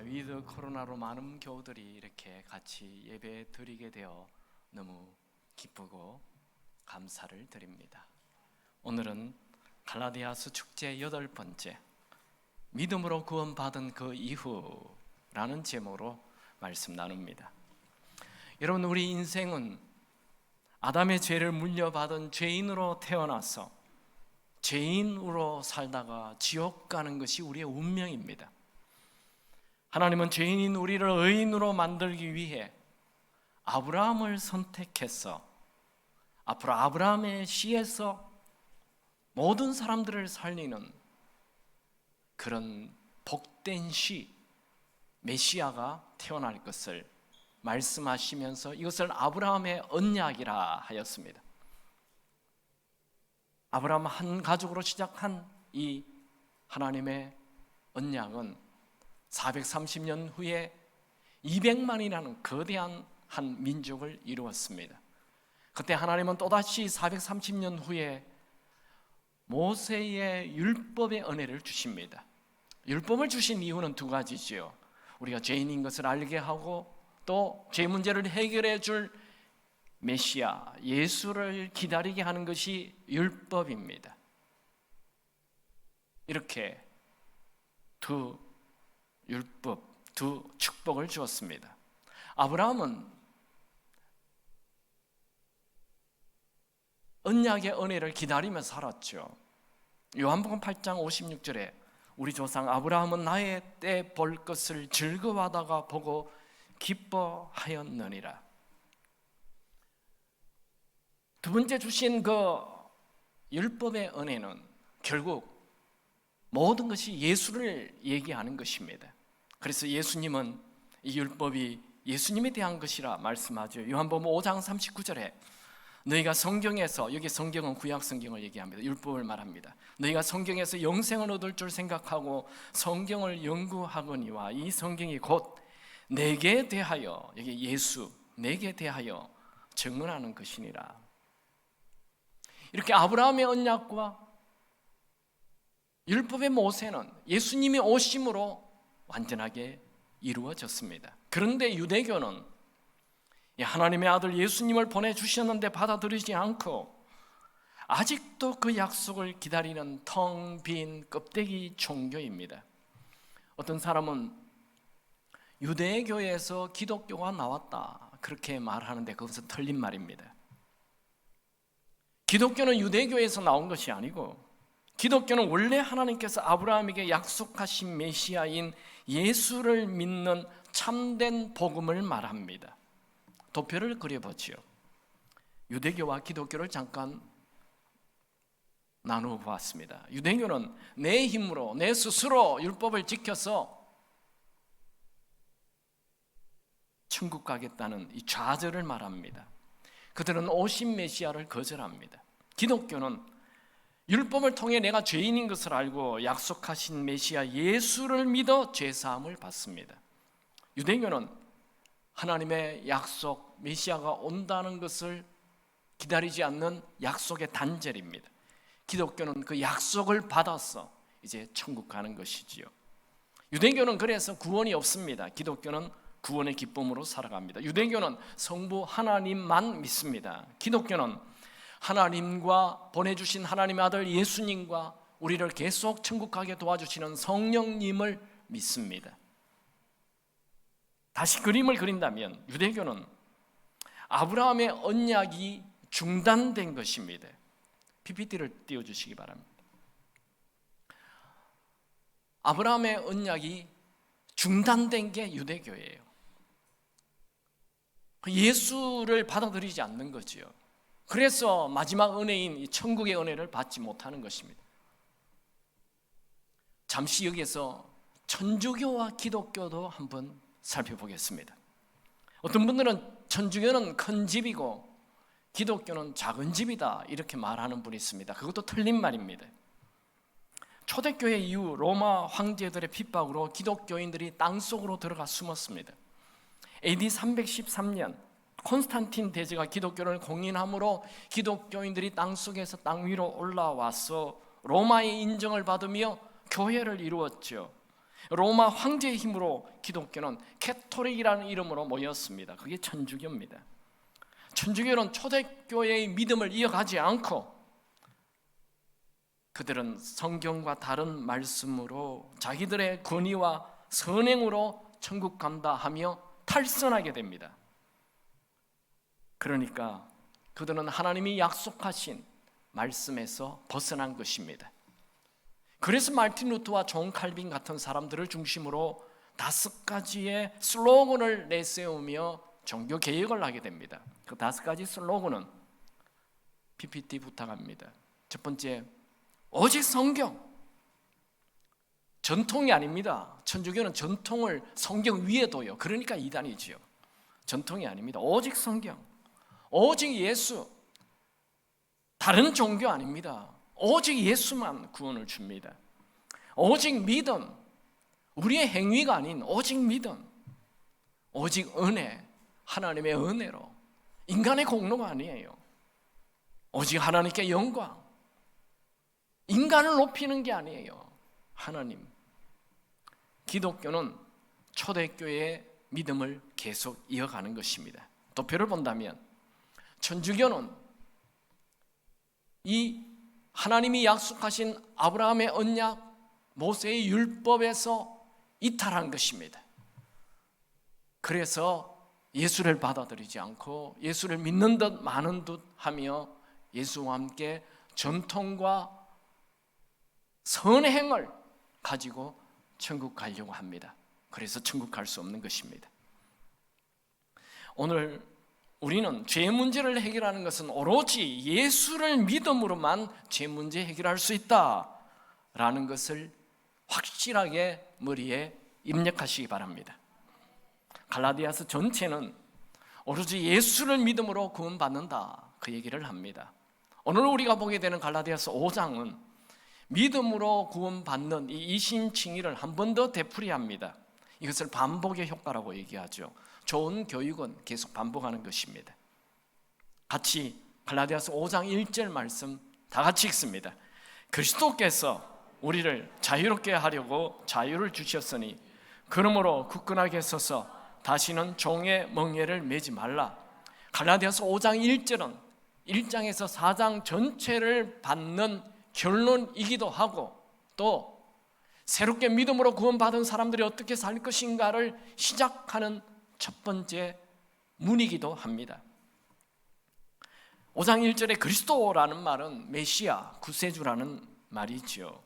위드 코로나로 많은 교우들이 이렇게 같이 예배 드리게 되어 너무 기쁘고 감사를 드립니다. 오늘은 갈라디아서 축제 8번째 믿음으로 구원받은 그 이후라는 제목으로 말씀 나눕니다. 여러분, 우리 인생은 아담의 죄를 물려받은 죄인으로 태어나서 죄인으로 살다가 지옥 가는 것이 우리의 운명입니다. 하나님은 죄인인 우리를 의인으로 만들기 위해 아브라함을 선택해서 앞으로 아브라함의 씨에서 모든 사람들을 살리는 그런 복된 씨 메시아가 태어날 것을 말씀하시면서 이것을 아브라함의 언약이라 하였습니다. 아브라함 한 가족으로 시작한 이 하나님의 언약은 430년 후에 200만이라는 거대한 한 민족을 이루었습니다. 그때 하나님은 또다시 430년 후에 모세의 율법의 은혜를 주십니다. 율법을 주신 이유는 두 가지지요. 우리가 죄인인 것을 알게 하고 또 죄 문제를 해결해 줄 메시아 예수를 기다리게 하는 것이 율법입니다. 이렇게 두 율법, 두 축복을 주었습니다. 아브라함은 언약의 은혜를 기다리며 살았죠. 요한복음 8장 56절에 우리 조상 아브라함은 나의 때 볼 것을 즐거워하다가 보고 기뻐하였느니라. 두 번째 주신 그 율법의 은혜는 결국 모든 것이 예수를 얘기하는 것입니다. 그래서 예수님은 이 율법이 예수님에 대한 것이라 말씀하죠. 요한복음 5장 39절에 너희가 성경에서, 여기 성경은 구약 성경을 얘기합니다. 율법을 말합니다. 너희가 성경에서 영생을 얻을 줄 생각하고 성경을 연구하거니와 이 성경이 곧 내게 대하여, 여기 예수, 내게 대하여 증언하는 것이니라. 이렇게 아브라함의 언약과 율법의 모세는 예수님이 오심으로 완전하게 이루어졌습니다. 그런데 유대교는 하나님의 아들 예수님을 보내주셨는데 받아들이지 않고 아직도 그 약속을 기다리는 텅 빈 껍데기 종교입니다. 어떤 사람은 유대교에서 기독교가 나왔다 그렇게 말하는데 그것은 틀린 말입니다. 기독교는 유대교에서 나온 것이 아니고 기독교는 원래 하나님께서 아브라함에게 약속하신 메시아인 예수를 믿는 참된 복음을 말합니다. 도표를 그려보지요. 유대교와 기독교를 잠깐 나누어 보았습니다. 유대교는 내 힘으로, 내 스스로 율법을 지켜서 천국 가겠다는 이 좌절을 말합니다. 그들은 오신 메시아를 거절합니다. 기독교는 율법을 통해 내가 죄인인 것을 알고 약속하신 메시아 예수를 믿어 죄사함을 받습니다. 유대교는 하나님의 약속 메시아가 온다는 것을 기다리지 않는 약속의 단절입니다. 기독교는 그 약속을 받아서 이제 천국 가는 것이지요. 유대교는 그래서 구원이 없습니다. 기독교는 구원의 기쁨으로 살아갑니다. 유대교는 성부 하나님만 믿습니다. 기독교는 하나님과 보내주신 하나님의 아들 예수님과 우리를 계속 천국 가게 도와주시는 성령님을 믿습니다. 다시 그림을 그린다면 유대교는 아브라함의 언약이 중단된 것입니다. PPT를 띄워주시기 바랍니다. 아브라함의 언약이 중단된 게 유대교예요. 예수를 받아들이지 않는 거지요. 그래서 마지막 은혜인 이 천국의 은혜를 받지 못하는 것입니다. 잠시 여기에서 천주교와 기독교도 한번 살펴보겠습니다. 어떤 분들은 천주교는 큰 집이고 기독교는 작은 집이다 이렇게 말하는 분이 있습니다. 그것도 틀린 말입니다. 초대교회 이후 로마 황제들의 핍박으로 기독교인들이 땅속으로 들어가 숨었습니다. AD 313년 콘스탄틴 대제가 기독교를 공인함으로 기독교인들이 땅속에서 땅 위로 올라와서 로마의 인정을 받으며 교회를 이루었죠. 로마 황제의 힘으로 기독교는 캐토릭이라는 이름으로 모였습니다. 그게 천주교입니다. 천주교는 초대교회의 믿음을 이어가지 않고 그들은 성경과 다른 말씀으로 자기들의 권위와 선행으로 천국 간다 하며 탈선하게 됩니다. 그러니까 그들은 하나님이 약속하신 말씀에서 벗어난 것입니다. 그래서 마르틴 루터와 존 칼빈 같은 사람들을 중심으로 5가지의 슬로건을 내세우며 종교 개혁을 하게 됩니다. 그 5가지 슬로건은 PPT 부탁합니다. 첫 번째, 오직 성경. 전통이 아닙니다. 천주교는 전통을 성경 위에 둬요. 그러니까 이단이지요. 전통이 아닙니다. 오직 성경, 오직 예수. 다른 종교 아닙니다. 오직 예수만 구원을 줍니다. 오직 믿음, 우리의 행위가 아닌 오직 믿음, 오직 은혜, 하나님의 은혜로, 인간의 공로가 아니에요. 오직 하나님께 영광, 인간을 높이는 게 아니에요. 하나님. 기독교는 초대교회의 믿음을 계속 이어가는 것입니다. 도표를 본다면 천주교는 이 하나님이 약속하신 아브라함의 언약, 모세의 율법에서 이탈한 것입니다. 그래서 예수를 받아들이지 않고 예수를 믿는 듯 마는 듯 하며 예수와 함께 전통과 선행을 가지고 천국 가려고 합니다. 그래서 천국 갈 수 없는 것입니다. 오늘 우리는 죄 문제를 해결하는 것은 오로지 예수를 믿음으로만 죄 문제 해결할 수 있다라는 것을 확실하게 머리에 입력하시기 바랍니다. 갈라디아서 전체는 오로지 예수를 믿음으로 구원받는다, 그 얘기를 합니다. 오늘 우리가 보게 되는 갈라디아서 5장은 믿음으로 구원받는 이 이신칭의를 한 번 더 되풀이합니다. 이것을 반복의 효과라고 얘기하죠. 좋은 교육은 계속 반복하는 것입니다. 같이 갈라디아서 5장 1절 말씀 다 같이 읽습니다. 그리스도께서 우리를 자유롭게 하려고 자유를 주셨으니 그러므로 굳건하게 서서 다시는 종의 멍에를 매지 말라. 갈라디아서 5장 1절은 1장에서 4장 전체를 받는 결론이기도 하고 또 새롭게 믿음으로 구원받은 사람들이 어떻게 살 것인가를 시작하는 첫 번째 문이기도 합니다. 5장 1절에 그리스도라는 말은 메시아, 구세주라는 말이죠.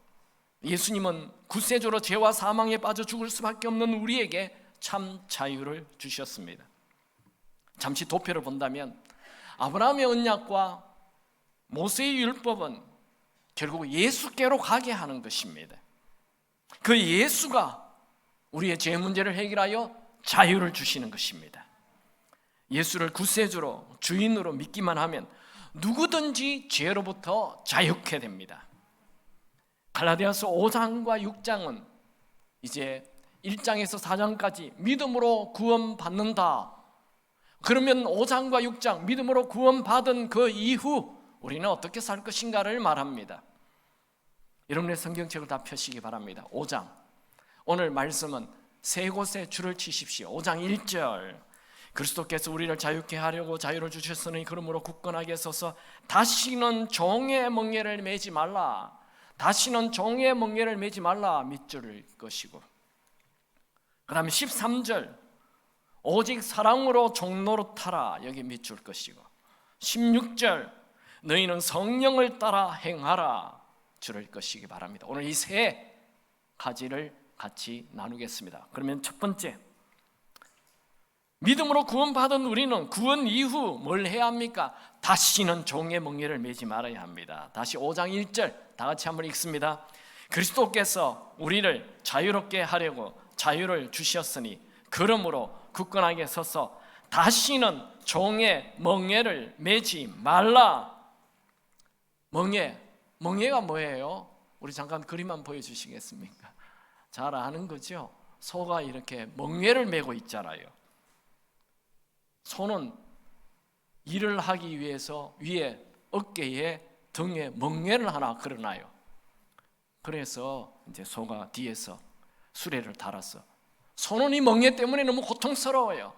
예수님은 구세주로 죄와 사망에 빠져 죽을 수밖에 없는 우리에게 참 자유를 주셨습니다. 잠시 도표를 본다면 아브라함의 언약과 모세의 율법은 결국 예수께로 가게 하는 것입니다. 그 예수가 우리의 죄 문제를 해결하여 자유를 주시는 것입니다. 예수를 구세주로 주인으로 믿기만 하면 누구든지 죄로부터 자유케 됩니다. 갈라디아서 5장과 6장은 이제 1장에서 4장까지 믿음으로 구원받는다. 그러면 5장과 6장 믿음으로 구원받은 그 이후 우리는 어떻게 살 것인가를 말합니다. 여러분의 성경책을 다 펴시기 바랍니다. 5장 오늘 말씀은 세 곳에 줄을 치십시오. 5장 1절 그리스도께서 우리를 자유케 하려고 자유를 주셨으니 그러므로 굳건하게 서서 다시는 종의 멍에를 매지 말라. 다시는 종의 멍에를 매지 말라 밑줄을 것이고, 그 다음에 13절 오직 사랑으로 종노릇하라 여기 밑줄 것이고, 16절 너희는 성령을 따라 행하라 줄을 것이기 바랍니다. 오늘 이 세 가지를 같이 나누겠습니다. 그러면 첫 번째, 믿음으로 구원받은 우리는 구원 이후 뭘 해야 합니까? 다시는 종의 멍에를 매지 말아야 합니다. 다시 5장 1절 다 같이 한번 읽습니다. 그리스도께서 우리를 자유롭게 하려고 자유를 주셨으니 그러므로 굳건하게 서서 다시는 종의 멍에를 매지 말라. 멍에가 뭐예요? 우리 잠깐 그림 한번 보여주시겠습니까? 잘 아는 거죠? 소가 이렇게 멍에를 메고 있잖아요. 소는 일을 하기 위해서 위에 어깨에 등에 멍에를 하나 걸어놔요. 그래서 이제 소가 뒤에서 수레를 달았어. 손은 이 멍에 때문에 너무 고통스러워요.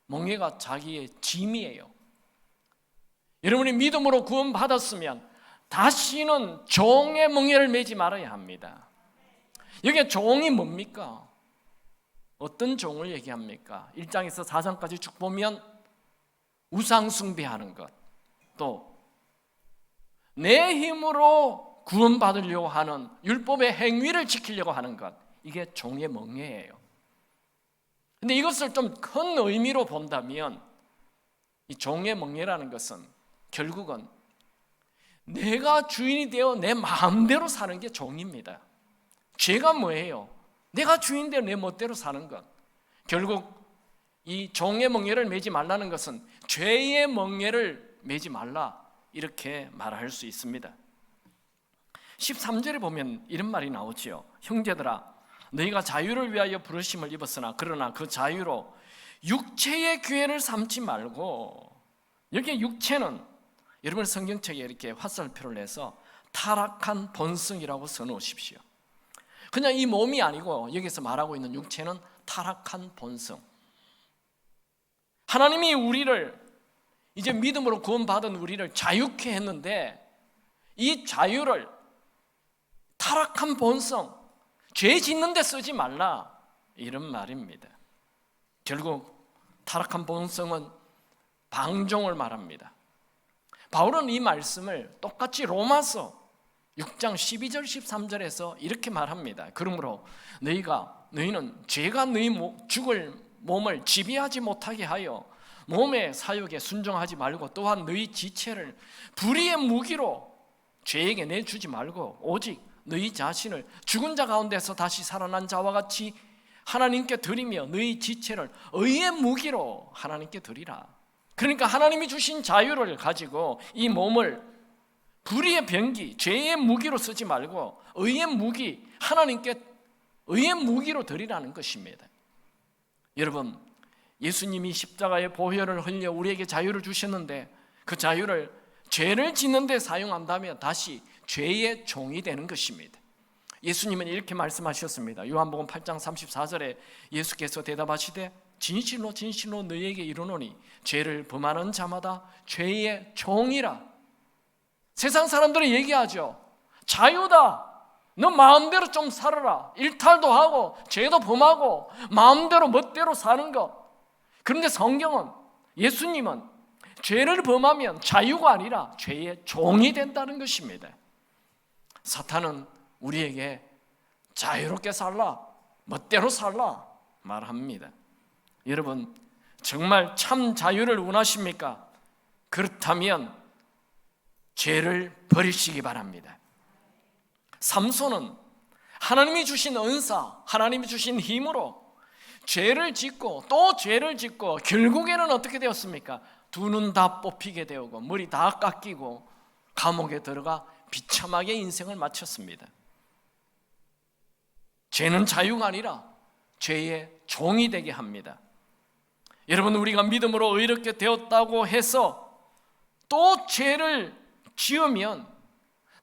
멍에가 자기의 짐이에요. 여러분이 믿음으로 구원받았으면 다시는 종의 멍에를 매지 말아야 합니다. 여기에 종이 뭡니까? 어떤 종을 얘기합니까? 1장에서 4장까지 쭉 보면 우상 숭배하는 것, 또 내 힘으로 구원받으려고 하는 율법의 행위를 지키려고 하는 것, 이게 종의 멍에예요. 근데 이것을 좀 큰 의미로 본다면 이 종의 멍에라는 것은 결국은 내가 주인이 되어 내 마음대로 사는 게 종입니다. 죄가 뭐예요? 내가 주인되어 내 멋대로 사는 것. 결국 이 종의 멍에를 매지 말라는 것은 죄의 멍에를 매지 말라, 이렇게 말할 수 있습니다. 13절에 보면 이런 말이 나오지요. 형제들아, 너희가 자유를 위하여 부르심을 입었으나 그러나 그 자유로 육체의 기회를 삼지 말고, 여기에 육체는 여러분 성경책에 이렇게 화살표를 내서 타락한 본성이라고 써놓으십시오. 그냥 이 몸이 아니고 여기서 말하고 있는 육체는 타락한 본성. 하나님이 우리를, 이제 믿음으로 구원받은 우리를 자유케 했는데 이 자유를 타락한 본성, 죄 짓는 데 쓰지 말라, 이런 말입니다. 결국 타락한 본성은 방종을 말합니다. 바울은 이 말씀을 똑같이 로마서 6장 12절 13절에서 이렇게 말합니다. 그러므로 너희는 죄가 너희 죽을 몸을 지배하지 못하게 하여 몸의 사욕에 순종하지 말고, 또한 너희 지체를 불의의 무기로 죄에게 내주지 말고 오직 너희 자신을 죽은 자 가운데서 다시 살아난 자와 같이 하나님께 드리며 너희 지체를 의의 무기로 하나님께 드리라. 그러니까 하나님이 주신 자유를 가지고 이 몸을 불의의 병기, 죄의 무기로 쓰지 말고 의의 무기, 하나님께 의의 무기로 드리라는 것입니다. 여러분, 예수님이 십자가의 보혈을 흘려 우리에게 자유를 주셨는데 그 자유를 죄를 짓는 데 사용한다면 다시 죄의 종이 되는 것입니다. 예수님은 이렇게 말씀하셨습니다. 요한복음 8장 34절에 예수께서 대답하시되 진실로 진실로 너희에게 이르노니 죄를 범하는 자마다 죄의 종이라. 세상 사람들이 얘기하죠. 자유다. 너 마음대로 좀 살아라. 일탈도 하고 죄도 범하고 마음대로 멋대로 사는 것. 그런데 성경은, 예수님은 죄를 범하면 자유가 아니라 죄의 종이 된다는 것입니다. 사탄은 우리에게 자유롭게 살라, 멋대로 살라 말합니다. 여러분, 정말 참 자유를 원하십니까? 그렇다면 죄를 버리시기 바랍니다. 삼손은 하나님이 주신 은사, 하나님이 주신 힘으로 죄를 짓고 또 죄를 짓고 결국에는 어떻게 되었습니까? 두 눈 다 뽑히게 되고 머리 다 깎이고 감옥에 들어가 비참하게 인생을 마쳤습니다. 죄는 자유가 아니라 죄의 종이 되게 합니다. 여러분, 우리가 믿음으로 의롭게 되었다고 해서 또 죄를 지으면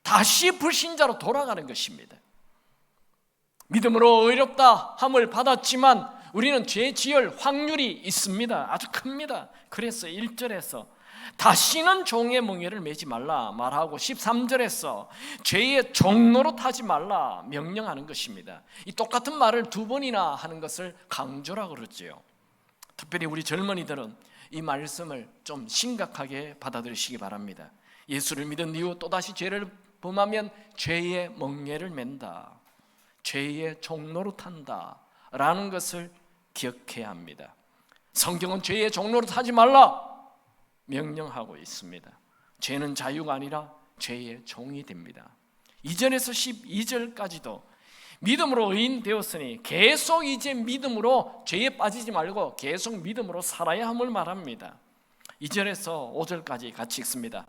다시 불신자로 돌아가는 것입니다. 믿음으로 의롭다 함을 받았지만 우리는 죄 지을 확률이 있습니다. 아주 큽니다. 그래서 1절에서 다시는 종의 멍에를 매지 말라 말하고 13절에서 죄의 종로로 타지 말라 명령하는 것입니다. 이 똑같은 말을 두 번이나 하는 것을 강조라고 그러지요. 특별히 우리 젊은이들은 이 말씀을 좀 심각하게 받아들이시기 바랍니다. 예수를 믿은 이후 또다시 죄를 범하면 죄의 멍에를 맨다, 죄의 종로로 탄다 라는 것을 기억해야 합니다. 성경은 죄의 종로로 타지 말라 명령하고 있습니다. 죄는 자유가 아니라 죄의 종이 됩니다. 2절에서 12절까지도 믿음으로 의인 되었으니 계속 이제 믿음으로 죄에 빠지지 말고 계속 믿음으로 살아야 함을 말합니다. 2절에서 5절까지 같이 읽습니다.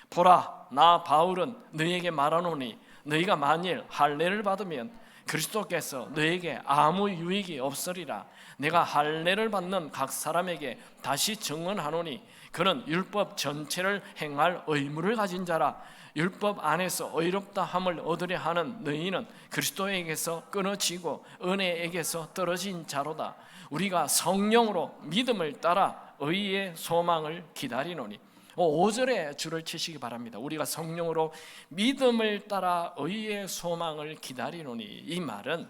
보라, 나 바울은 너희에게 말하노니 너희가 만일 할례를 받으면 그리스도께서 너에게 아무 유익이 없으리라. 내가 할례를 받는 각 사람에게 다시 증언하노니 그는 율법 전체를 행할 의무를 가진 자라. 율법 안에서 의롭다 함을 얻으려 하는 너희는 그리스도에게서 끊어지고 은혜에게서 떨어진 자로다. 우리가 성령으로 믿음을 따라 의의 소망을 기다리노니. 5절에 줄을 치시기 바랍니다. 우리가 성령으로 믿음을 따라 의의 소망을 기다리노니. 이 말은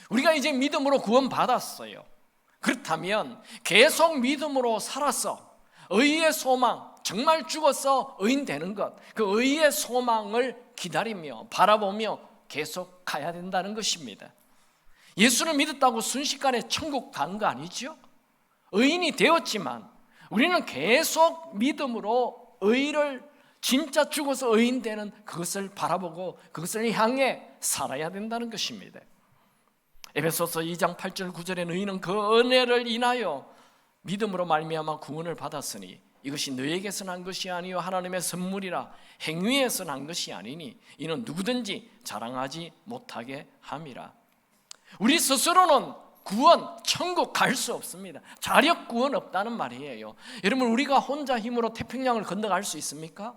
우리가 이제 믿음으로 구원받았어요. 그렇다면 계속 믿음으로 살아서 의의 소망, 정말 죽어서 의인 되는 것, 그 의의 소망을 기다리며 바라보며 계속 가야 된다는 것입니다. 예수를 믿었다고 순식간에 천국 간 거 아니죠? 의인이 되었지만 우리는 계속 믿음으로 의를 진짜 죽어서 의인 되는 그것을 바라보고 그것을 향해 살아야 된다는 것입니다. 에베소서 2장 8절 9절에 너희는 그 은혜를 인하여 믿음으로 말미암아 구원을 받았으니 이것이 너희에게서 난 것이 아니요 하나님의 선물이라. 행위에서 난 것이 아니니 이는 누구든지 자랑하지 못하게 함이라. 우리 스스로는 구원, 천국 갈 수 없습니다. 자력 구원 없다는 말이에요. 여러분, 우리가 혼자 힘으로 태평양을 건너갈 수 있습니까?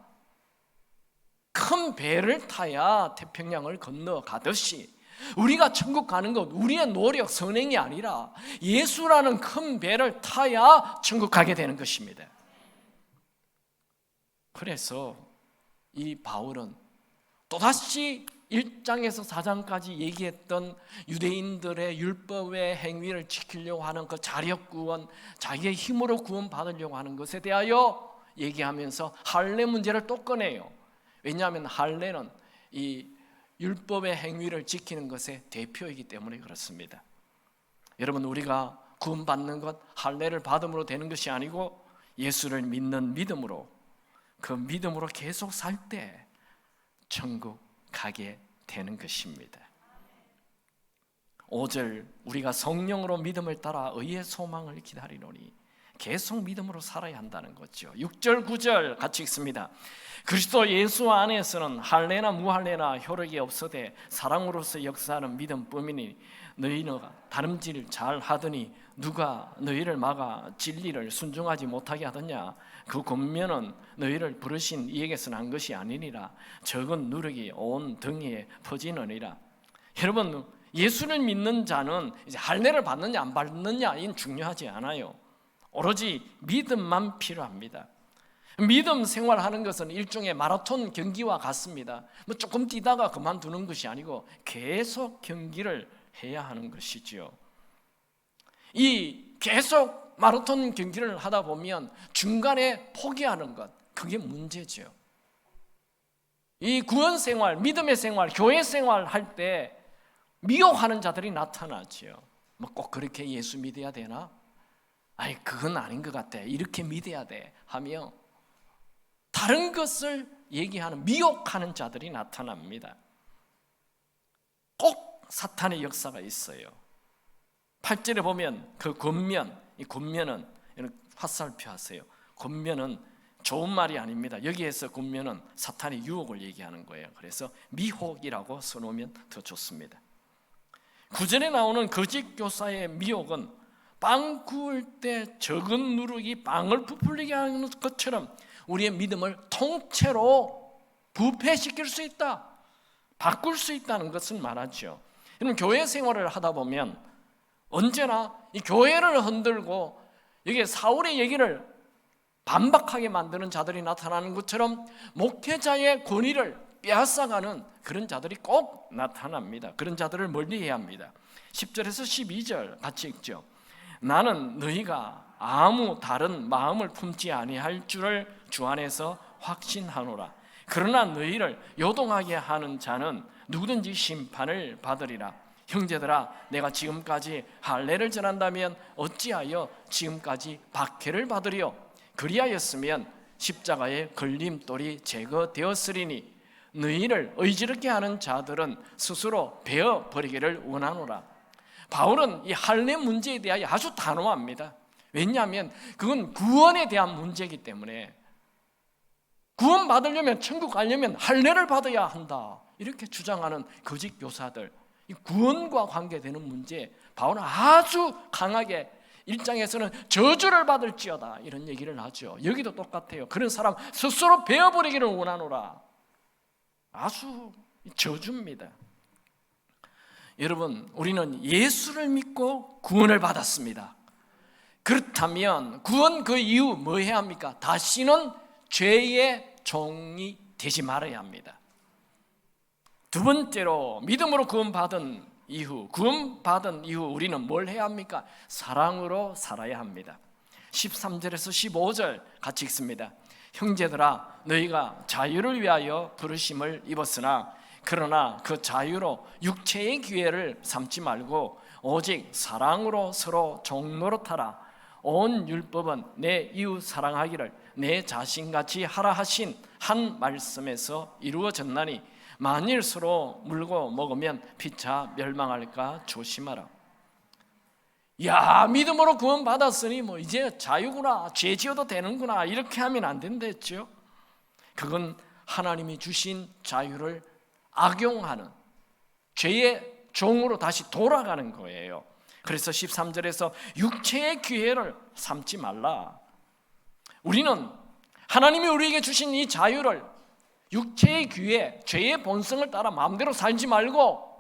큰 배를 타야 태평양을 건너가듯이 우리가 천국 가는 것 우리의 노력, 선행이 아니라 예수라는 큰 배를 타야 천국 가게 되는 것입니다. 그래서 이 바울은 또다시 1장에서 4장까지 얘기했던 유대인들의 율법의 행위를 지키려고 하는 그 자력 구원, 자기의 힘으로 구원 받으려고 하는 것에 대하여 얘기하면서 할례 문제를 또 꺼내요. 왜냐하면 할례는 이 율법의 행위를 지키는 것의 대표이기 때문에 그렇습니다. 여러분, 우리가 구원받는 것 할례를 받음으로 되는 것이 아니고 예수를 믿는 믿음으로, 그 믿음으로 계속 살 때 천국 가게 되는 것입니다. 5절 우리가 성령으로 믿음을 따라 의의 소망을 기다리노니 계속 믿음으로 살아야 한다는 거죠. 6절 9절 같이 읽습니다. 그리스도 예수 안에서는 할례나 무할례나 효력이 없어되 사랑으로서 역사하는 믿음뿐이니 너희는 다름질 잘 하더니 누가 너희를 막아 진리를 순종하지 못하게 하더냐. 그 권면은 너희를 부르신 이에게서 난 것이 아니니라. 적은 누룩이 온 등에 퍼지느니라. 여러분, 예수를 믿는 자는 이제 할례를 받느냐 안 받느냐 이는 중요하지 않아요. 오로지 믿음만 필요합니다. 믿음 생활하는 것은 일종의 마라톤 경기와 같습니다. 뭐 조금 뛰다가 그만두는 것이 아니고 계속 경기를 해야 하는 것이지요. 이 계속 마라톤 경기를 하다 보면 중간에 포기하는 것, 그게 문제죠. 이 구원 생활, 믿음의 생활, 교회 생활 할 때 미혹하는 자들이 나타나죠. 뭐 꼭 그렇게 예수 믿어야 되나? 아니, 그건 아닌 것 같아. 이렇게 믿어야 돼 하며 다른 것을 얘기하는, 미혹하는 자들이 나타납니다. 꼭 사탄의 역사가 있어요. 8절에 보면 그 권면, 이 권면은 화살표 하세요. 권면은 좋은 말이 아닙니다. 여기에서 권면은 사탄의 유혹을 얘기하는 거예요. 그래서 미혹이라고 써놓으면 더 좋습니다. 9절에 나오는 거짓 교사의 미혹은 빵 구울 때 적은 누룩이 빵을 부풀리게 하는 것처럼 우리의 믿음을 통째로 부패시킬 수 있다, 바꿀 수 있다는 것을 말하죠. 여러분, 교회 생활을 하다 보면 언제나 이 교회를 흔들고 여기에 사울의 얘기를 반박하게 만드는 자들이 나타나는 것처럼 목회자의 권위를 빼앗아가는 그런 자들이 꼭 나타납니다. 그런 자들을 멀리해야 합니다. 10절에서 12절 같이 읽죠. 나는 너희가 아무 다른 마음을 품지 아니할 줄을 주 안에서 확신하노라. 그러나 너희를 요동하게 하는 자는 누구든지 심판을 받으리라. 형제들아, 내가 지금까지 할례를 전한다면 어찌하여 지금까지 박해를 받으리요? 그리하였으면 십자가의 걸림돌이 제거되었으리니 너희를 의지롭게 하는 자들은 스스로 베어버리기를 원하노라. 바울은 이 할례 문제에 대하여 아주 단호합니다. 왜냐하면 그건 구원에 대한 문제이기 때문에 구원받으려면, 천국 가려면 할례를 받아야 한다, 이렇게 주장하는 거짓 교사들, 이 구원과 관계되는 문제, 바울은 아주 강하게 1장에서는 저주를 받을지어다 이런 얘기를 하죠. 여기도 똑같아요. 그런 사람 스스로 베어버리기를 원하노라. 아주 저주입니다. 여러분, 우리는 예수를 믿고 구원을 받았습니다. 그렇다면 구원 그 이후 뭐 해야 합니까? 다시는 죄의 종이 되지 말아야 합니다. 두 번째로 믿음으로 구원받은 이후 우리는 뭘 해야 합니까? 사랑으로 살아야 합니다. 13절에서 15절 같이 읽습니다. 형제들아, 너희가 자유를 위하여 부르심을 입었으나 그러나 그 자유로 육체의 기회를 삼지 말고 오직 사랑으로 서로 종노릇하라. 온 율법은 내 이웃 사랑하기를 내 자신같이 하라 하신 한 말씀에서 이루어졌나니 만일 서로 물고 먹으면 피차 멸망할까 조심하라. 야, 믿음으로 구원 받았으니 뭐 이제 자유구나, 죄 지어도 되는구나 이렇게 하면 안 된다 했죠. 그건 하나님이 주신 자유를 악용하는 죄의 종으로 다시 돌아가는 거예요. 그래서 13절에서 육체의 기회를 삼지 말라. 우리는 하나님이 우리에게 주신 이 자유를 육체의 기회, 죄의 본성을 따라 마음대로 살지 말고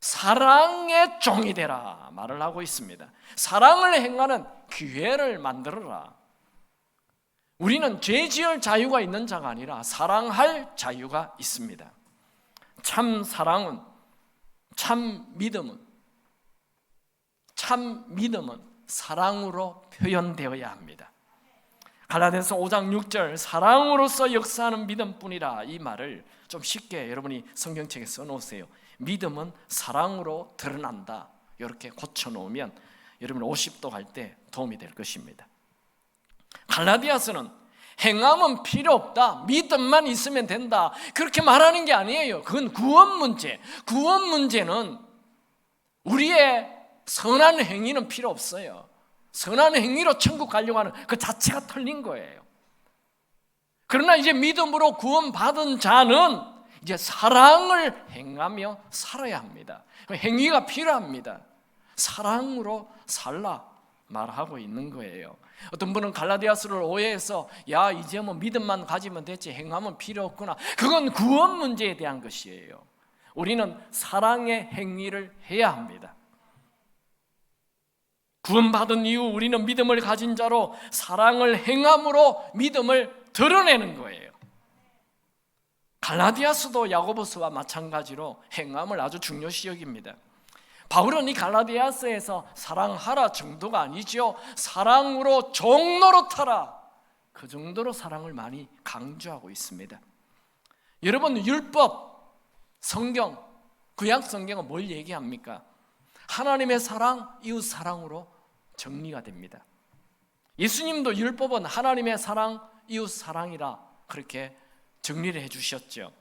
사랑의 종이 되라 말을 하고 있습니다. 사랑을 행하는 기회를 만들어라. 우리는 죄 지을 자유가 있는 자가 아니라 사랑할 자유가 있습니다. 참 사랑은, 참 믿음은 사랑으로 표현되어야 합니다. 갈라디아서 5장 6절 사랑으로서 역사하는 믿음뿐이라, 이 말을 좀 쉽게 여러분이 성경책에 써놓으세요. 믿음은 사랑으로 드러난다. 이렇게 고쳐놓으면 여러분 50도 갈 때 도움이 될 것입니다. 갈라디아서는 행함은 필요 없다, 믿음만 있으면 된다 그렇게 말하는 게 아니에요. 그건 구원 문제. 구원 문제는 우리의 선한 행위는 필요 없어요. 선한 행위로 천국 가려고 하는 그 자체가 틀린 거예요. 그러나 이제 믿음으로 구원받은 자는 이제 사랑을 행하며 살아야 합니다. 행위가 필요합니다. 사랑으로 살라 말하고 있는 거예요. 어떤 분은 갈라디아서를 오해해서 야, 이제 뭐 믿음만 가지면 됐지 행하면 필요 없구나. 그건 구원 문제에 대한 것이에요. 우리는 사랑의 행위를 해야 합니다. 구원받은 이후 우리는 믿음을 가진 자로 사랑을 행함으로 믿음을 드러내는 거예요. 갈라디아서도 야고보서와 마찬가지로 행함을 아주 중요시 여깁니다. 바울은 이 갈라디아서에서 사랑하라 정도가 아니죠. 사랑으로 종노릇하라, 그 정도로 사랑을 많이 강조하고 있습니다. 여러분, 율법, 성경, 구약 성경은 뭘 얘기합니까? 하나님의 사랑, 이웃 사랑으로 정리가 됩니다. 예수님도 율법은 하나님의 사랑, 이웃 사랑이라 그렇게 정리를 해주셨죠.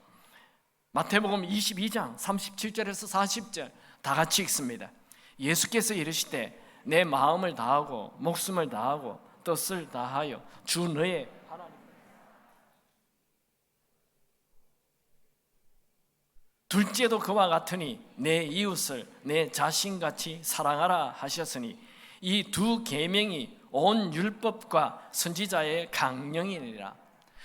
마태복음 22장 37절에서 40절 다 같이 읽습니다. 예수께서 이르시되 내 마음을 다하고 목숨을 다하고 뜻을 다하여 주 너의 하나님, 둘째도 그와 같으니 내 이웃을 내 자신같이 사랑하라 하셨으니 이 두 계명이 온 율법과 선지자의 강령이니라.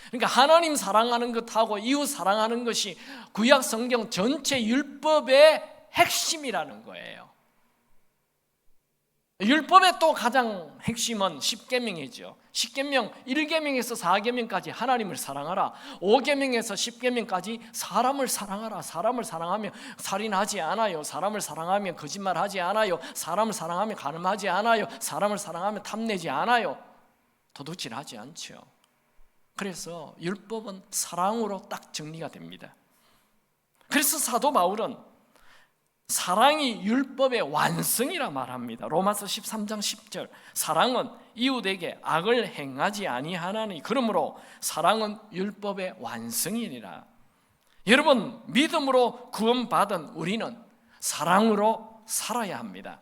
그러니까 하나님 사랑하는 것하고 이웃 사랑하는 것이 구약 성경 전체 율법의 핵심이라는 거예요. 율법의 또 가장 핵심은 10계명이죠. 10계명 1계명에서 4계명까지 하나님을 사랑하라, 5계명에서 10계명까지 사람을 사랑하라. 사람을 사랑하면 살인하지 않아요. 사람을 사랑하면 거짓말하지 않아요. 사람을 사랑하면 간음하지 않아요. 사람을 사랑하면 탐내지 않아요. 도둑질하지 않죠. 그래서 율법은 사랑으로 딱 정리가 됩니다. 그래서 사도 바울은 사랑이 율법의 완성이라 말합니다. 로마서 13장 10절 사랑은 이웃에게 악을 행하지 아니하나니 그러므로 사랑은 율법의 완성이니라. 여러분, 믿음으로 구원받은 우리는 사랑으로 살아야 합니다.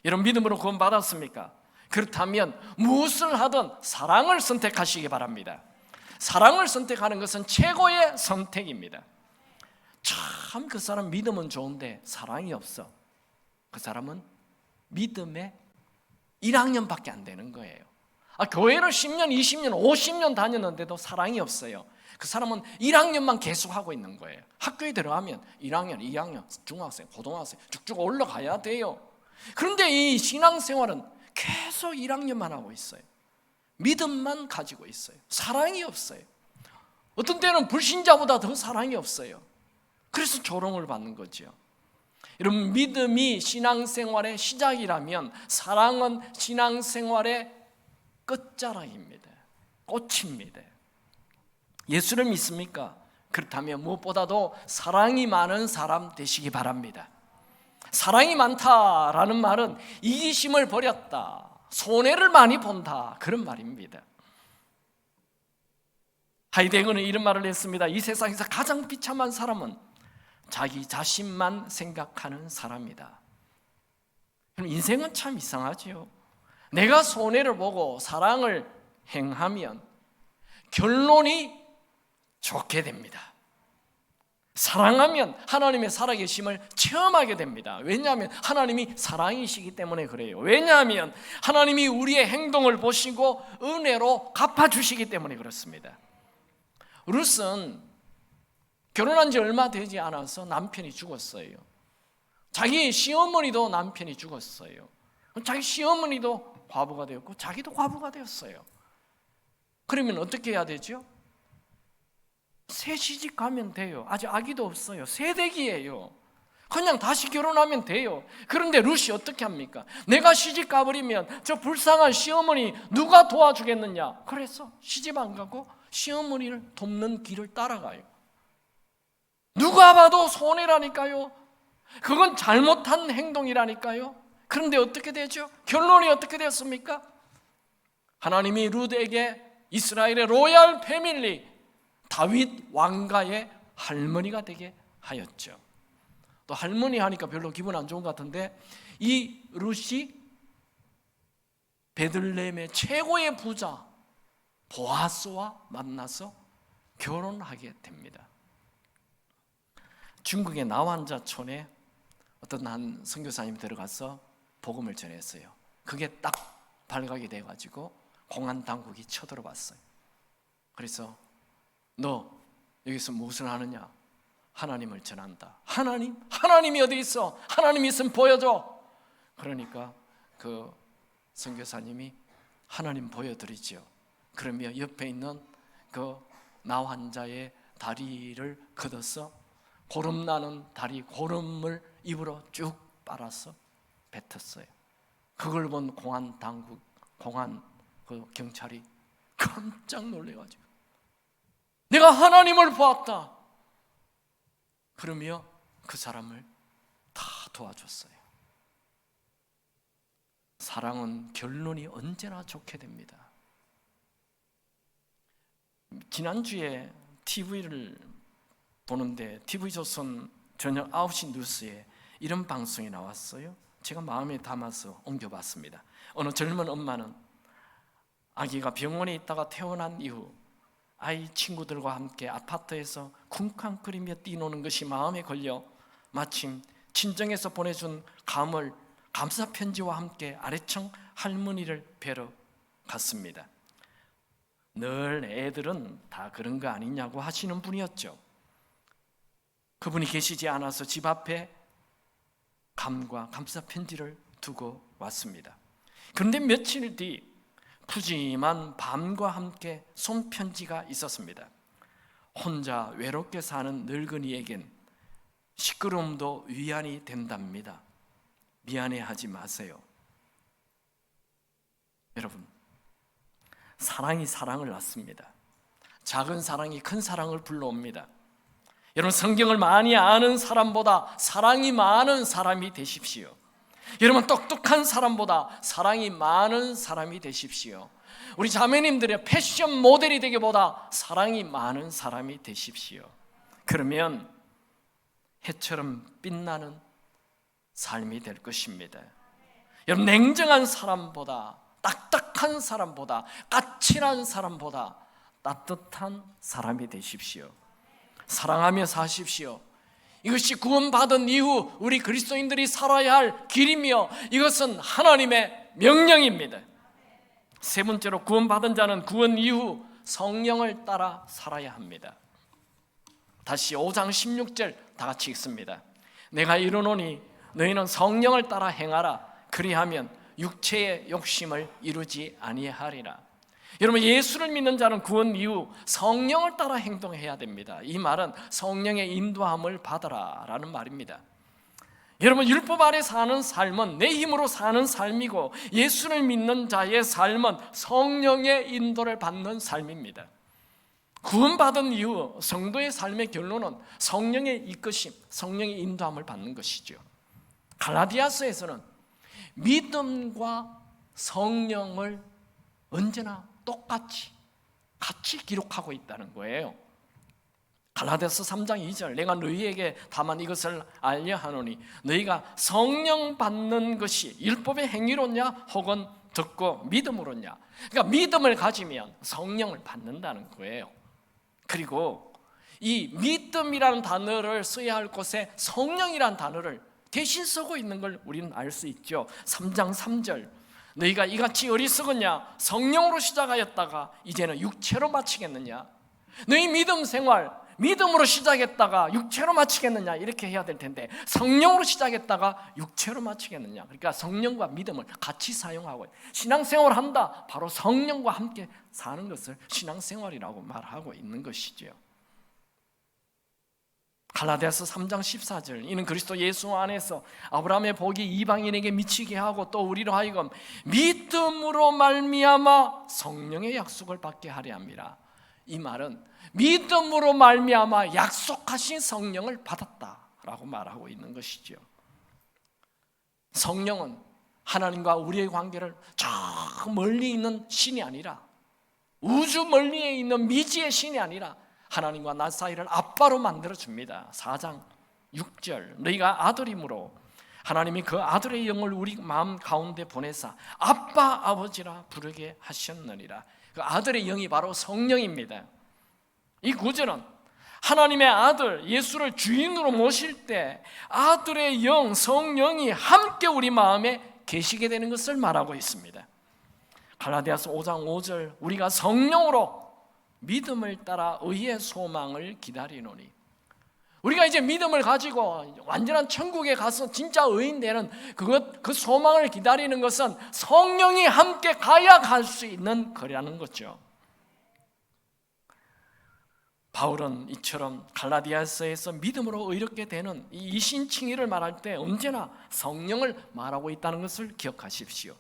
여러분, 믿음으로 구원받았습니까? 그렇다면 무엇을 하든 사랑을 선택하시기 바랍니다. 사랑을 선택하는 것은 최고의 선택입니다. 참 그 사람 믿음은 좋은데 사랑이 없어. 그 사람은 믿음의 1학년밖에 안 되는 거예요. 교회를 10년, 20년, 50년 다녔는데도 사랑이 없어요. 그 사람은 1학년만 계속하고 있는 거예요. 학교에 들어가면 1학년, 2학년, 중학생, 고등학생 쭉쭉 올라가야 돼요. 그런데 이 신앙생활은 계속 1학년만 하고 있어요. 믿음만 가지고 있어요. 사랑이 없어요. 어떤 때는 불신자보다 더 사랑이 없어요. 그래서 조롱을 받는 거죠. 여러분, 믿음이 신앙생활의 시작이라면 사랑은 신앙생활의 끝자락입니다. 꽃입니다. 예수를 믿습니까? 그렇다면 무엇보다도 사랑이 많은 사람 되시기 바랍니다. 사랑이 많다라는 말은 이기심을 버렸다, 손해를 많이 본다, 그런 말입니다. 하이데거는 이런 말을 했습니다. 이 세상에서 가장 비참한 사람은 자기 자신만 생각하는 사람이다. 인생은 참 이상하지요. 내가 손해를 보고 사랑을 행하면 결론이 좋게 됩니다. 사랑하면 하나님의 살아계심을 체험하게 됩니다. 왜냐하면 하나님이 사랑이시기 때문에 그래요. 왜냐하면 하나님이 우리의 행동을 보시고 은혜로 갚아주시기 때문에 그렇습니다. 룻은 결혼한 지 얼마 되지 않아서 남편이 죽었어요. 자기 시어머니도 남편이 죽었어요. 자기 시어머니도 과부가 되었고 자기도 과부가 되었어요. 그러면 어떻게 해야 되죠? 새 시집 가면 돼요. 아직 아기도 없어요. 새댁이에요. 그냥 다시 결혼하면 돼요. 그런데 룻이 어떻게 합니까? 내가 시집 가버리면 저 불쌍한 시어머니 누가 도와주겠느냐? 그래서 시집 안 가고 시어머니를 돕는 길을 따라가요. 누가 봐도 손해라니까요. 그건 잘못한 행동이라니까요. 그런데 어떻게 되죠? 결론이 어떻게 되었습니까? 하나님이 룻에게 이스라엘의 로얄 패밀리 다윗 왕가의 할머니가 되게 하였죠. 또 할머니 하니까 별로 기분 안 좋은 것 같은데 이 룻이 베들레헴의 최고의 부자 보아스와 만나서 결혼하게 됩니다. 중국의 나완자촌에 어떤 한 선교사님이 들어가서 복음을 전했어요. 그게 딱 발각이 돼가지고 공안 당국이 쳐들어봤어요. 그래서 너 여기서 무엇을 하느냐? 하나님을 전한다. 하나님이 어디 있어? 하나님 있으면 보여줘. 그러니까 그 선교사님이 하나님 보여드리죠. 그러며 옆에 있는 그 나환자의 다리를 걷어서 고름나는 다리 고름을 입으로 쭉 빨아서 뱉었어요. 그걸 본 공안 당국, 공안 그 경찰이 깜짝 놀래가지고 내가 하나님을 보았다. 그러며 그 사람을 다 도와줬어요. 사랑은 결론이 언제나 좋게 됩니다. 지난주에 TV를 보는데 TV조선 저녁 9시 뉴스에 이런 방송이 나왔어요. 제가 마음에 담아서 옮겨봤습니다. 어느 젊은 엄마는 아기가 병원에 있다가 퇴원한 이후 아이 친구들과 함께 아파트에서 쿵쾅거리며 뛰노는 것이 마음에 걸려 마침 친정에서 보내준 감을 감사 편지와 함께 아래층 할머니를 뵈러 갔습니다. 늘 애들은 다 그런 거 아니냐고 하시는 분이었죠. 그분이 계시지 않아서 집 앞에 감과 감사 편지를 두고 왔습니다. 그런데 며칠 뒤 푸짐한 밤과 함께 손편지가 있었습니다. 혼자 외롭게 사는 늙은이에겐 시끄러움도 위안이 된답니다. 미안해하지 마세요. 여러분, 사랑이 사랑을 낳습니다. 작은 사랑이 큰 사랑을 불러옵니다. 여러분, 성경을 많이 아는 사람보다 사랑이 많은 사람이 되십시오. 여러분, 똑똑한 사람보다 사랑이 많은 사람이 되십시오. 우리 자매님들의 패션 모델이 되기보다 사랑이 많은 사람이 되십시오. 그러면 해처럼 빛나는 삶이 될 것입니다. 여러분, 냉정한 사람보다, 딱딱한 사람보다, 까칠한 사람보다 따뜻한 사람이 되십시오. 사랑하며 사십시오. 이것이 구원받은 이후 우리 그리스도인들이 살아야 할 길이며 이것은 하나님의 명령입니다. 세 번째로 구원받은 자는 구원 이후 성령을 따라 살아야 합니다. 다시 5장 16절 다 같이 읽습니다. 내가 이르노니 너희는 성령을 따라 행하라. 그리하면 육체의 욕심을 이루지 아니하리라. 여러분, 예수를 믿는 자는 구원 이후 성령을 따라 행동해야 됩니다. 이 말은 성령의 인도함을 받아라 라는 말입니다. 여러분, 율법 아래 사는 삶은 내 힘으로 사는 삶이고 예수를 믿는 자의 삶은 성령의 인도를 받는 삶입니다. 구원받은 이후 성도의 삶의 결론은 성령의 이끄심, 성령의 인도함을 받는 것이죠. 갈라디아서에서는 믿음과 성령을 언제나 똑같이 같이 기록하고 있다는 거예요. 갈라디아서 3장 2절 내가 너희에게 다만 이것을 알려 하노니 너희가 성령 받는 것이 율법의 행위로냐 혹은 듣고 믿음으로냐. 그러니까 믿음을 가지면 성령을 받는다는 거예요. 그리고 이 믿음이라는 단어를 써야 할 곳에 성령이라는 단어를 대신 쓰고 있는 걸 우리는 알 수 있죠. 3장 3절 너희가 이같이 어리석었냐? 성령으로 시작하였다가 이제는 육체로 마치겠느냐? 너희 믿음 생활 믿음으로 시작했다가 육체로 마치겠느냐? 이렇게 해야 될 텐데 성령으로 시작했다가 육체로 마치겠느냐? 그러니까 성령과 믿음을 같이 사용하고 신앙생활을 한다. 바로 성령과 함께 사는 것을 신앙생활이라고 말하고 있는 것이죠. 갈라디아서 3장 14절 이는 그리스도 예수 안에서 아브라함의 복이 이방인에게 미치게 하고 또 우리로 하여금 믿음으로 말미암아 성령의 약속을 받게 하려 함이라. 이 말은 믿음으로 말미암아 약속하신 성령을 받았다라고 말하고 있는 것이죠. 성령은 하나님과 우리의 관계를 저 멀리 있는 신이 아니라 우주 멀리에 있는 미지의 신이 아니라 하나님과 나 사이를 아빠로 만들어줍니다. 4장 6절 너희가 아들이므로 하나님이 그 아들의 영을 우리 마음 가운데 보내사 아빠 아버지라 부르게 하셨느니라. 그 아들의 영이 바로 성령입니다. 이 구절은 하나님의 아들 예수를 주인으로 모실 때 아들의 영 성령이 함께 우리 마음에 계시게 되는 것을 말하고 있습니다. 갈라디아서 5장 5절 우리가 성령으로 믿음을 따라 의의 소망을 기다리노니 우리가 이제 믿음을 가지고 완전한 천국에 가서 진짜 의인 되는 그 소망을 기다리는 것은 성령이 함께 가야 갈 수 있는 거라는 거죠. 바울은 이처럼 갈라디아서에서 믿음으로 의롭게 되는 이 이신칭의를 말할 때 언제나 성령을 말하고 있다는 것을 기억하십시오.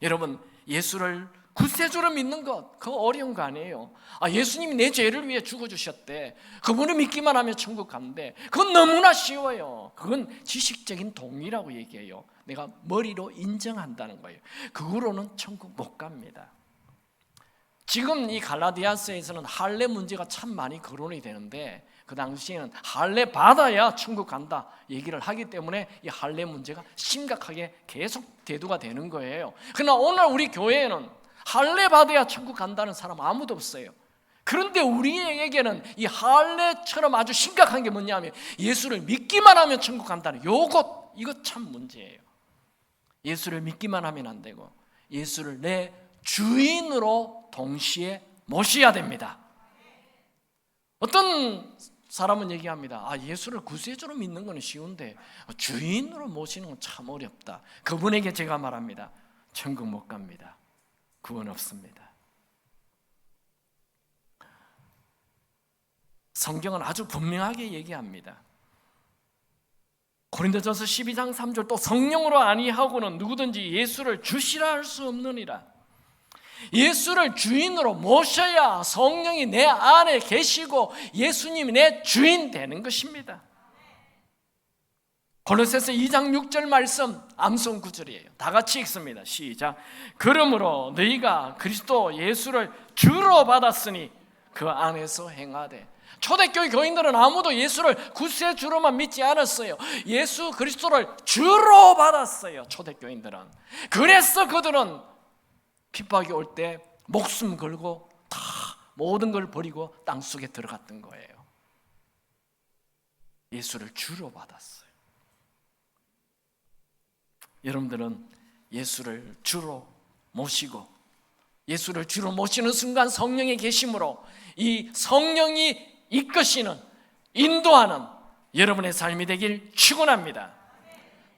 여러분, 예수를 구세주로 믿는 것 그거 어려운 거 아니에요. 예수님이 내 죄를 위해 죽어주셨대. 그분을 믿기만 하면 천국 간대. 그건 너무나 쉬워요. 그건 지식적인 동의라고 얘기해요. 내가 머리로 인정한다는 거예요. 그거로는 천국 못 갑니다. 지금 이 갈라디아서에서는 할례 문제가 참 많이 거론이 되는데 그 당시에는 할례 받아야 천국 간다 얘기를 하기 때문에 이 할례 문제가 심각하게 계속 대두가 되는 거예요. 그러나 오늘 우리 교회에는 할례 받아야 천국 간다는 사람 아무도 없어요. 그런데 우리에게는 이 할례처럼 아주 심각한 게 뭐냐면 예수를 믿기만 하면 천국 간다는 이거 참 문제예요. 예수를 믿기만 하면 안 되고 예수를 내 주인으로 동시에 모셔야 됩니다. 어떤 사람은 얘기합니다. 예수를 구세주로 믿는 건 쉬운데 주인으로 모시는 건 참 어렵다. 그분에게 제가 말합니다. 천국 못 갑니다. 구원 없습니다. 성경은 아주 분명하게 얘기합니다. 고린도전서 12장 3절 또 성령으로 아니하고는 누구든지 예수를 주시라 할 수 없느니라. 예수를 주인으로 모셔야 성령이 내 안에 계시고 예수님이 내 주인 되는 것입니다. 골로새서 2장 6절 말씀 암송 구절이에요. 다 같이 읽습니다. 시작. 그러므로 너희가 그리스도 예수를 주로 받았으니 그 안에서 행하되. 초대교회 교인들은 아무도 예수를 구세주로만 믿지 않았어요. 예수 그리스도를 주로 받았어요. 초대교인들은. 그래서 그들은 핍박이 올 때 목숨 걸고 다 모든 걸 버리고 땅속에 들어갔던 거예요. 예수를 주로 받았어요. 여러분들은 예수를 주로 모시고 예수를 주로 모시는 순간 성령의 계심으로 이 성령이 이끄시는, 인도하는 여러분의 삶이 되길 축원합니다.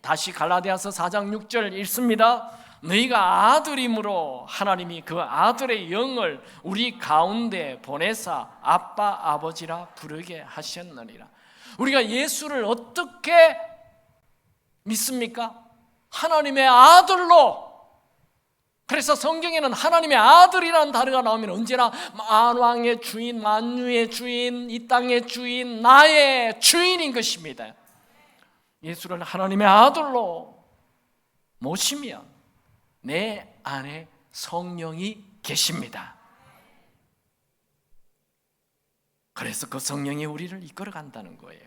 다시 갈라디아서 4장 6절 읽습니다. 너희가 아들임으로 하나님이 그 아들의 영을 우리 가운데 보내사 아빠 아버지라 부르게 하셨느니라. 우리가 예수를 어떻게 믿습니까? 하나님의 아들로. 그래서 성경에는 하나님의 아들이라는 단어가 나오면 언제나 만왕의 주인, 만유의 주인, 이 땅의 주인, 나의 주인인 것입니다. 예수를 하나님의 아들로 모시면 내 안에 성령이 계십니다. 그래서 그 성령이 우리를 이끌어 간다는 거예요.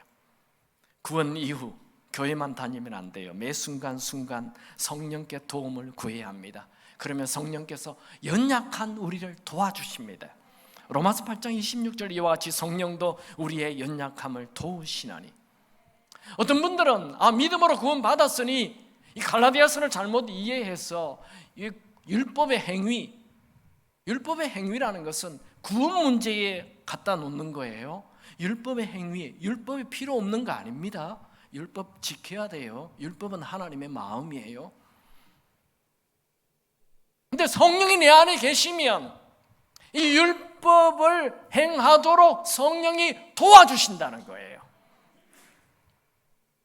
구원 이후 교회만 다니면 안 돼요. 매 순간순간 성령께 도움을 구해야 합니다. 그러면 성령께서 연약한 우리를 도와주십니다. 로마서 8장 26절 이와 같이 성령도 우리의 연약함을 도우시나니. 어떤 분들은 믿음으로 구원 받았으니 이 갈라디아서를 잘못 이해해서 이 율법의 행위라는 것은 구원 문제에 갖다 놓는 거예요. 율법의 행위, 율법이 필요 없는 거 아닙니다. 율법 지켜야 돼요. 율법은 하나님의 마음이에요. 근데 성령이 내 안에 계시면 이 율법을 행하도록 성령이 도와주신다는 거예요.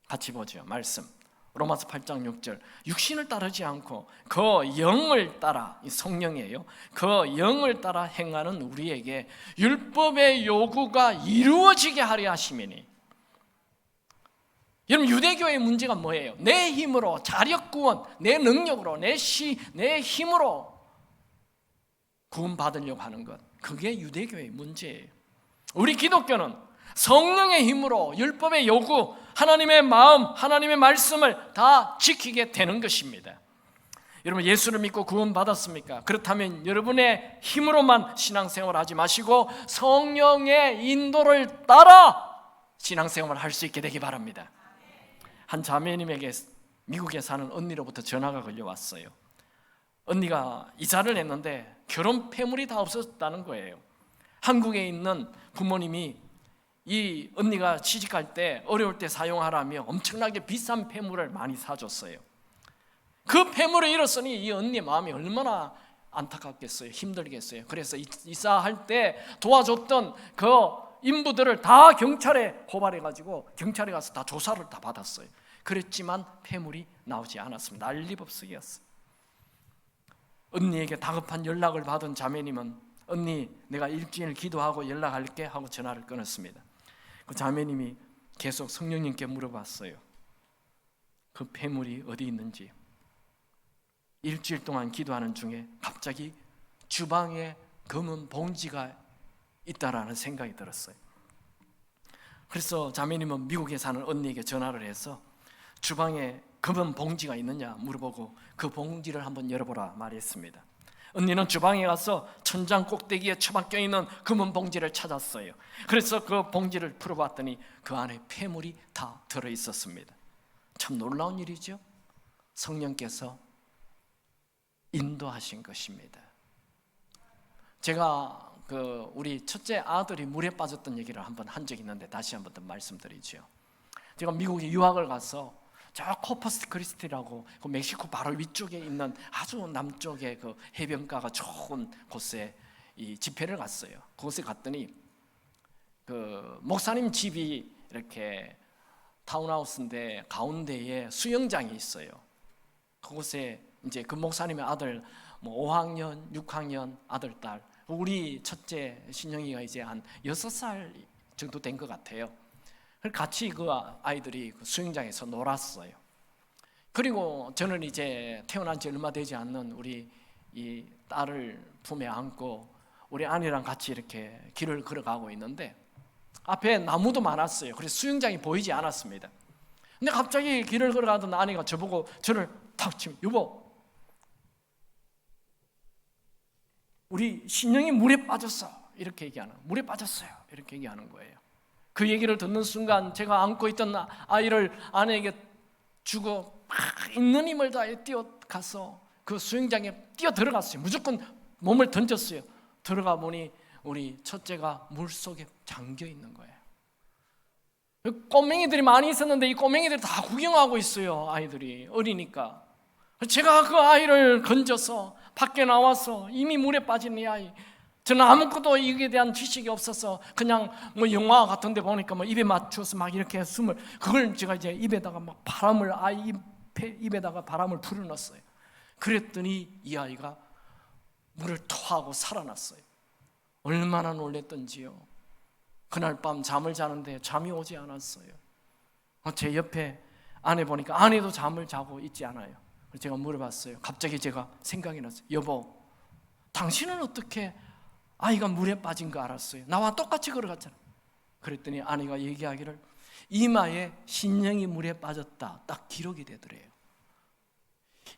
같이 보죠. 말씀 로마서 8장 6절. 육신을 따르지 않고 그 영을 따라, 이 성령이에요. 그 영을 따라 행하는 우리에게 율법의 요구가 이루어지게 하려 하심이니. 여러분, 유대교의 문제가 뭐예요? 내 힘으로, 자력구원, 내 능력으로, 내 힘으로 구원받으려고 하는 것, 그게 유대교의 문제예요. 우리 기독교는 성령의 힘으로 율법의 요구, 하나님의 마음, 하나님의 말씀을 다 지키게 되는 것입니다. 여러분, 예수를 믿고 구원받았습니까? 그렇다면 여러분의 힘으로만 신앙생활을 하지 마시고 성령의 인도를 따라 신앙생활을 할 수 있게 되기 바랍니다. 한 자매님에게 미국에 사는 언니로부터 전화가 걸려왔어요. 언니가 이사를 했는데 결혼 폐물이 다 없었다는 거예요. 한국에 있는 부모님이 이 언니가 취직할 때 어려울 때 사용하라며 엄청나게 비싼 폐물을 많이 사줬어요. 그 폐물을 잃었으니 이 언니의 마음이 얼마나 안타깝겠어요. 힘들겠어요. 그래서 이사할 때 도와줬던 그 인부들을 다 경찰에 고발해가지고 경찰에 가서 다 조사를 다 받았어요. 그랬지만 폐물이 나오지 않았습니다. 난리법석이었어요. 언니에게 다급한 연락을 받은 자매님은 언니, 내가 일주일 기도하고 연락할게 하고 전화를 끊었습니다. 그 자매님이 계속 성령님께 물어봤어요. 그 폐물이 어디 있는지. 일주일 동안 기도하는 중에 갑자기 주방에 검은 봉지가 있다라는 생각이 들었어요. 그래서 자매님은 미국에 사는 언니에게 전화를 해서 주방에 검은 봉지가 있느냐 물어보고 그 봉지를 한번 열어보라 말했습니다. 언니는 주방에 가서 천장 꼭대기에 처박혀 있는 검은 봉지를 찾았어요. 그래서 그 봉지를 풀어봤더니 그 안에 폐물이 다 들어있었습니다. 참 놀라운 일이죠. 성령께서 인도하신 것입니다. 제가 우리 첫째 아들이 물에 빠졌던 얘기를 한번 한 적이 있는데 다시 한번 더 말씀드리죠. 제가 미국에 유학을 가서 저 코퍼스 크리스티라고 그 멕시코 바로 위쪽에 있는 아주 남쪽에 그 해변가가 좋은 곳에 이 집회를 갔어요. 그곳에 갔더니 그 목사님 집이 이렇게 타운하우스인데 가운데에 수영장이 있어요. 그곳에 이제 그 목사님의 아들 5학년, 6학년 아들, 딸, 우리 첫째 신영이가 이제 한 6살 정도 된 것 같아요. 같이 그 아이들이 그 수영장에서 놀았어요. 그리고 저는 이제 태어난 지 얼마 되지 않는 우리 이 딸을 품에 안고 우리 아내랑 같이 이렇게 길을 걸어가고 있는데 앞에 나무도 많았어요. 그래서 수영장이 보이지 않았습니다. 근데 갑자기 길을 걸어가던 아내가 저보고 저를 탁 치면, 여보, 우리 신영이 물에 빠졌어. 이렇게 얘기하는, 물에 빠졌어요. 이렇게 얘기하는 거예요. 그 얘기를 듣는 순간 제가 안고 있던 아이를 아내에게 주고 막 있는 힘을 다해 뛰어가서 그 수영장에 뛰어 들어갔어요. 무조건 몸을 던졌어요. 들어가 보니 우리 첫째가 물속에 잠겨 있는 거예요. 꼬맹이들이 많이 있었는데 이 꼬맹이들이 다 구경하고 있어요. 아이들이 어리니까. 제가 그 아이를 건져서 밖에 나와서 이미 물에 빠진 이 아이, 저는 아무것도 이게 대한 지식이 없어서 그냥 뭐 영화 같은 데 보니까 뭐 입에 맞춰서 막 이렇게 숨을, 그걸 제가 이제 입에다가 막 바람을, 아이 입에다가 바람을 불어넣었어요. 그랬더니 이 아이가 물을 토하고 살아났어요. 얼마나 놀랬던지요. 그날 밤 잠을 자는데 잠이 오지 않았어요. 제 옆에 아내 보니까 아내도 잠을 자고 있지 않아요. 제가 물어봤어요. 갑자기 제가 생각이 났어요. 여보, 당신은 어떻게 아이가 물에 빠진 거 알았어요? 나와 똑같이 걸어갔잖아. 그랬더니 아내가 얘기하기를 이마에 신령이 물에 빠졌다, 딱 기록이 되더래요.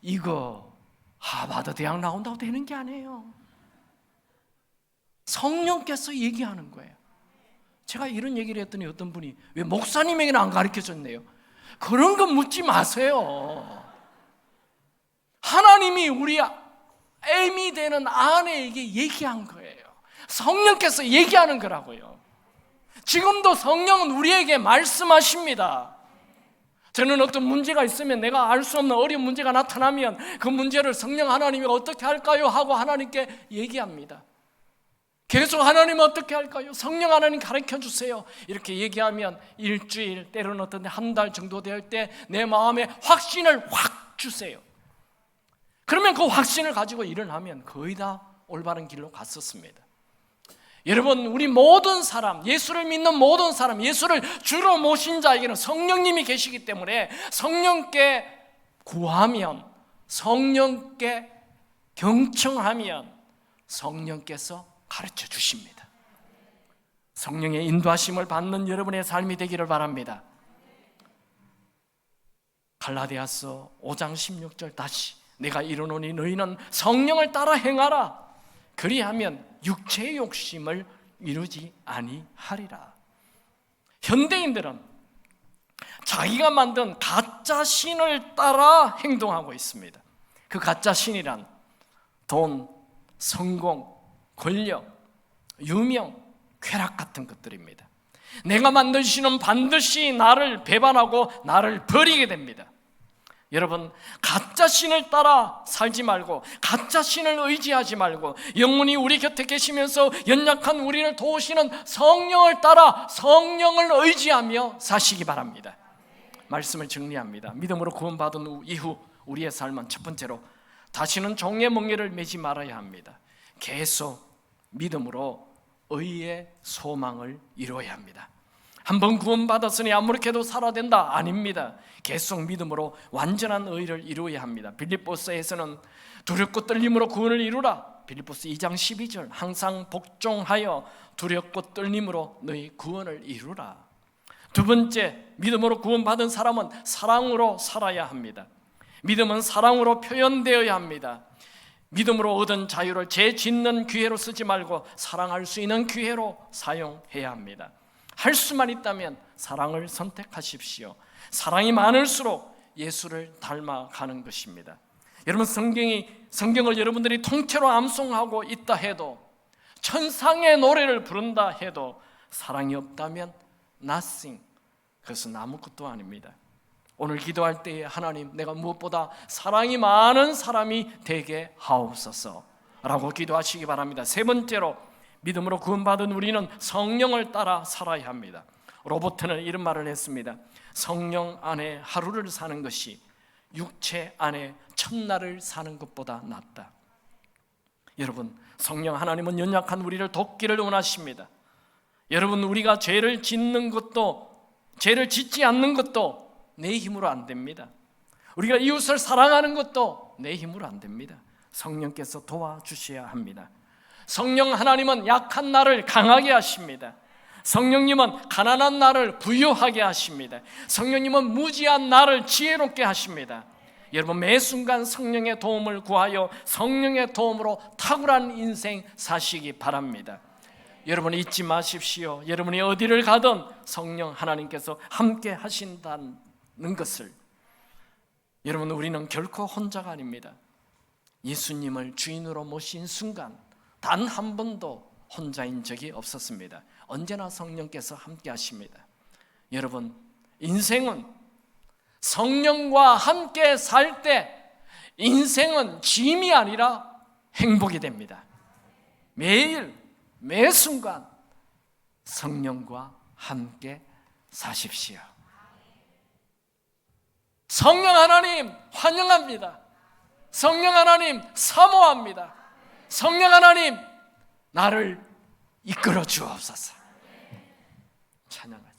이거 하버드 대학 나온다고 되는 게 아니에요. 성령께서 얘기하는 거예요. 제가 이런 얘기를 했더니 어떤 분이 왜 목사님에게는 안 가르쳐줬네요. 그런 거 묻지 마세요. 하나님이 우리 애미 되는 아내에게 얘기한 거예요. 성령께서 얘기하는 거라고요. 지금도 성령은 우리에게 말씀하십니다. 저는 어떤 문제가 있으면, 내가 알 수 없는 어려운 문제가 나타나면 그 문제를 성령 하나님이 어떻게 할까요? 하고 하나님께 얘기합니다. 계속 하나님 어떻게 할까요? 성령 하나님 가르쳐 주세요. 이렇게 얘기하면 일주일, 때로는 어떤 한 달 정도 될 때 내 마음에 확신을 확 주세요. 그러면 그 확신을 가지고 일어나면 거의 다 올바른 길로 갔었습니다. 여러분, 우리 모든 사람, 예수를 믿는 모든 사람, 예수를 주로 모신 자에게는 성령님이 계시기 때문에 성령께 구하면, 성령께 경청하면 성령께서 가르쳐 주십니다. 성령의 인도하심을 받는 여러분의 삶이 되기를 바랍니다. 갈라디아서 5장 16절 다시, 내가 이르노니 너희는 성령을 따라 행하라. 그리하면 육체의 욕심을 이루지 아니하리라. 현대인들은 자기가 만든 가짜 신을 따라 행동하고 있습니다. 그 가짜 신이란 돈, 성공, 권력, 유명, 쾌락 같은 것들입니다. 내가 만든 신은 반드시 나를 배반하고 나를 버리게 됩니다. 여러분, 가짜 신을 따라 살지 말고, 가짜 신을 의지하지 말고, 영원히 우리 곁에 계시면서 연약한 우리를 도우시는 성령을 따라 성령을 의지하며 사시기 바랍니다. 말씀을 정리합니다. 믿음으로 구원받은 이후 우리의 삶은 첫 번째로 다시는 종의 멍에를 매지 말아야 합니다. 계속 믿음으로 의의 소망을 이루어야 합니다. 한번 구원받았으니 아무렇게도 살아야 된다? 아닙니다. 계속 믿음으로 완전한 의를 이루어야 합니다. 빌립보서에서는 두렵고 떨림으로 구원을 이루라. 빌립보서 2장 12절, 항상 복종하여 두렵고 떨림으로 너희 구원을 이루라. 두 번째, 믿음으로 구원받은 사람은 사랑으로 살아야 합니다. 믿음은 사랑으로 표현되어야 합니다. 믿음으로 얻은 자유를 죄 짓는 기회로 쓰지 말고 사랑할 수 있는 기회로 사용해야 합니다. 할 수만 있다면 사랑을 선택하십시오. 사랑이 많을수록 예수를 닮아가는 것입니다. 여러분, 성경을 여러분들이 통째로 암송하고 있다 해도, 천상의 노래를 부른다 해도 사랑이 없다면 nothing, 그것은 아무것도 아닙니다. 오늘 기도할 때에 하나님, 내가 무엇보다 사랑이 많은 사람이 되게 하옵소서 라고 기도하시기 바랍니다. 세 번째로, 믿음으로 구원받은 우리는 성령을 따라 살아야 합니다. 로버트는 이런 말을 했습니다. 성령 안에 하루를 사는 것이 육체 안에 천날을 사는 것보다 낫다. 여러분, 성령 하나님은 연약한 우리를 돕기를 원하십니다. 여러분, 우리가 죄를 짓는 것도, 죄를 짓지 않는 것도 내 힘으로 안 됩니다. 우리가 이웃을 사랑하는 것도 내 힘으로 안 됩니다. 성령께서 도와주셔야 합니다. 성령 하나님은 약한 나를 강하게 하십니다. 성령님은 가난한 나를 부유하게 하십니다. 성령님은 무지한 나를 지혜롭게 하십니다. 여러분, 매 순간 성령의 도움을 구하여 성령의 도움으로 탁월한 인생 사시기 바랍니다. 여러분 잊지 마십시오. 여러분이 어디를 가든 성령 하나님께서 함께 하신다는 것을. 여러분, 우리는 결코 혼자가 아닙니다. 예수님을 주인으로 모신 순간 단 한 번도 혼자인 적이 없었습니다. 언제나 성령께서 함께 하십니다. 여러분, 인생은 성령과 함께 살 때 인생은 짐이 아니라 행복이 됩니다. 매일 매 순간 성령과 함께 사십시오. 성령 하나님 환영합니다. 성령 하나님 사모합니다. 성령 하나님 나를 이끌어 주옵소서. 찬양합니다.